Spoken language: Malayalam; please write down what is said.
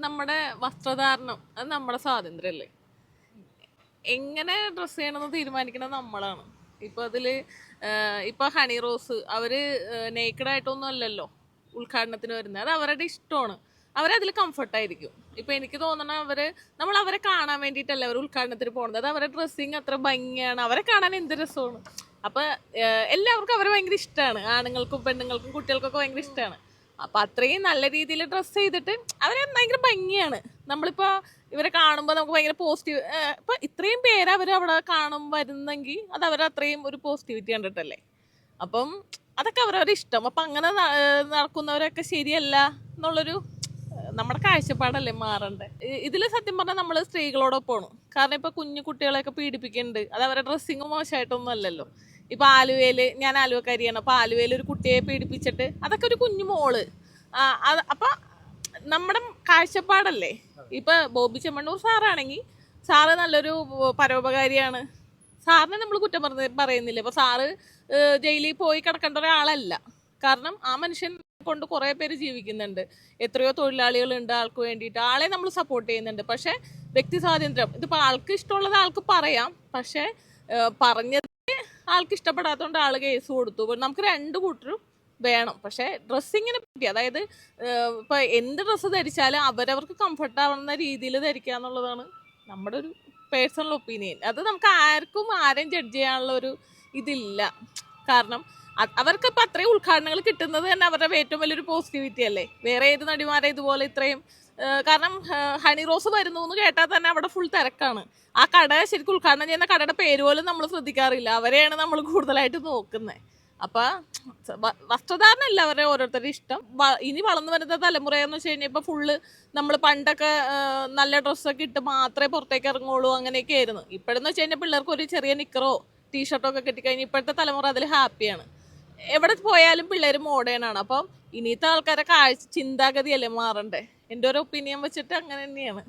നമ്മുടെ വസ്ത്രധാരണം അത് നമ്മുടെ സ്വാതന്ത്ര്യമല്ലേ. എങ്ങനെ ഡ്രസ്സ് ചെയ്യണമെന്ന് തീരുമാനിക്കുന്നത് നമ്മളാണ്. ഇപ്പൊ അതില് ഇപ്പൊ ഹണി റോസ് അവര് നേക്കഡ് ആയിട്ടൊന്നും അല്ലല്ലോ ഉദ്ഘാടനത്തിന് വരുന്നത്. അത് അവരുടെ ഇഷ്ടമാണ്. അവരതിൽ കംഫർട്ടായിരിക്കും. ഇപ്പൊ എനിക്ക് തോന്നണ നമ്മൾ അവരെ കാണാൻ വേണ്ടിയിട്ടല്ല അവർ ഉദ്ഘാടനത്തിന് പോകുന്നത്. അത് അവരുടെ ഡ്രസ്സിങ് അത്ര ഭംഗിയാണ്, അവരെ കാണാൻ എന്ത് രസമാണ്. അപ്പൊ എല്ലാവർക്കും അവരെ ഭയങ്കര ഇഷ്ടമാണ്. ആണുങ്ങൾക്കും പെണ്ണുങ്ങൾക്കും കുട്ടികൾക്കൊക്കെ ഭയങ്കര ഇഷ്ടമാണ്. അപ്പൊ അത്രയും നല്ല രീതിയിൽ ഡ്രസ്സ് ചെയ്തിട്ട് അവരെ ഭയങ്കര ഭംഗിയാണ്. നമ്മളിപ്പോ ഇവരെ കാണുമ്പോൾ നമുക്ക് ഭയങ്കര പോസിറ്റീവ്. ഇപ്പൊ ഇത്രയും പേര് അവർ അവിടെ കാണും വരുന്നെങ്കിൽ അത് അവരത്രയും ഒരു പോസിറ്റിവിറ്റി കണ്ടിട്ടല്ലേ. അപ്പം അതൊക്കെ അവരവരുടെ ഇഷ്ടം. അപ്പൊ അങ്ങനെ നടക്കുന്നവരൊക്കെ ശരിയല്ല എന്നുള്ളൊരു നമ്മുടെ കാഴ്ചപ്പാടല്ലേ മാറണ്ടേ. ഇതില് സത്യം പറഞ്ഞാൽ നമ്മള് സ്ത്രീകളോടൊപ്പമാണ്. കാരണം ഇപ്പൊ കുഞ്ഞു കുട്ടികളെയൊക്കെ പീഡിപ്പിക്കുന്നുണ്ട്. അത് അവരുടെ ഡ്രസ്സിങ് മോശമായിട്ടൊന്നും അല്ലല്ലോ. ഇപ്പൊ ആലുവയില്, ഞാൻ ആലുവക്കാരിയാണ്, അപ്പൊ ആലുവയിൽ ഒരു കുട്ടിയെ പീഡിപ്പിച്ചിട്ട് അതൊക്കെ ഒരു കുഞ്ഞു മോള്. അപ്പൊ നമ്മുടെ കാഴ്ചപ്പാടല്ലേ. ഇപ്പൊ ബോബി ചെമ്മണ്ണൂർ സാറാണെങ്കിൽ സാറ് നല്ലൊരു പരോപകാരിയാണ്. സാറിനെ നമ്മൾ കുറ്റം പറയുന്നില്ല. ഇപ്പൊ സാറ് ജയിലിൽ പോയി കിടക്കേണ്ട ഒരാളല്ല. കാരണം ആ മനുഷ്യൻ കൊണ്ട് കുറെ പേര് ജീവിക്കുന്നുണ്ട്. എത്രയോ തൊഴിലാളികളുണ്ട് ആൾക്ക് വേണ്ടിയിട്ട്. ആളെ നമ്മൾ സപ്പോർട്ട് ചെയ്യുന്നുണ്ട്. പക്ഷെ വ്യക്തി സ്വാതന്ത്ര്യം ഇതിപ്പോ ആൾക്ക് ഇഷ്ടമുള്ളത് ആൾക്ക് പറയാം. പക്ഷെ പറഞ്ഞത് ആൾക്ക് ഇഷ്ടപ്പെടാത്തതുകൊണ്ട് ആള് കേസ് കൊടുത്തു. നമുക്ക് രണ്ടു കൂട്ടരും വേണം. പക്ഷെ ഡ്രസ്സിങ്ങിനെ പറ്റി, അതായത് ഇപ്പൊ എന്ത് ഡ്രസ്സ് ധരിച്ചാലും അവരവർക്ക് കംഫർട്ട് ആവുന്ന രീതിയിൽ ധരിക്കുക എന്നുള്ളതാണ് നമ്മുടെ ഒരു പേഴ്സണൽ ഒപ്പീനിയൻ. അത് നമുക്ക് ആർക്കും ആരെയും ജഡ്ജ് ചെയ്യാനുള്ള ഒരു ഇതില്ല. കാരണം അവർക്ക് ഇപ്പൊ അത്രയും ഉദ്ഘാടനങ്ങൾ കിട്ടുന്നത് തന്നെ അവരുടെ ഏറ്റവും വലിയൊരു പോസിറ്റിവിറ്റി അല്ലേ. വേറെ ഏത് നടിമാരെ ഇതുപോലെ ഇത്രയും കാരണം ഹണി റോസ് വരുന്നു എന്ന് കേട്ടാൽ തന്നെ അവിടെ ഫുൾ തിരക്കാണ്. ആ കട ശരിക്കും ഉദ്ഘാടനം ചെയ്യുന്ന കടയുടെ പേര് പോലും നമ്മൾ ശ്രദ്ധിക്കാറില്ല. അവരെയാണ് നമ്മൾ കൂടുതലായിട്ട് നോക്കുന്നത്. അപ്പൊ വസ്ത്രധാരണല്ല അവരെ ഓരോരുത്തരുടെ ഇഷ്ടം. ഇനി വളർന്നു വരുന്ന തലമുറയെന്ന് വെച്ച് കഴിഞ്ഞാൽ ഇപ്പൊ ഫുള്ള് നമ്മൾ പണ്ടൊക്കെ നല്ല ഡ്രസ്സൊക്കെ ഇട്ട് മാത്രമേ പുറത്തേക്ക് ഇറങ്ങുള്ളൂ, അങ്ങനെയൊക്കെ ആയിരുന്നു. ഇപ്പോഴെന്ന് വെച്ച് കഴിഞ്ഞാൽ പിള്ളേർക്ക് ഒരു ചെറിയ നിക്കറോ ടീഷർട്ടോ ഒക്കെ കിട്ടിക്കഴിഞ്ഞാൽ ഇപ്പോഴത്തെ തലമുറ അതിൽ ഹാപ്പിയാണ്. എവിടെ പോയാലും പിള്ളേർ മോഡേൺ ആണ്. അപ്പം ഇനിയത്തെ ആൾക്കാരെ ചിന്താഗതിയല്ലേ മാറണ്ടേ. എൻ്റെ ഒരു ഒപ്പീനിയൻ വെച്ചിട്ട് അങ്ങനെ തന്നെയാണ്.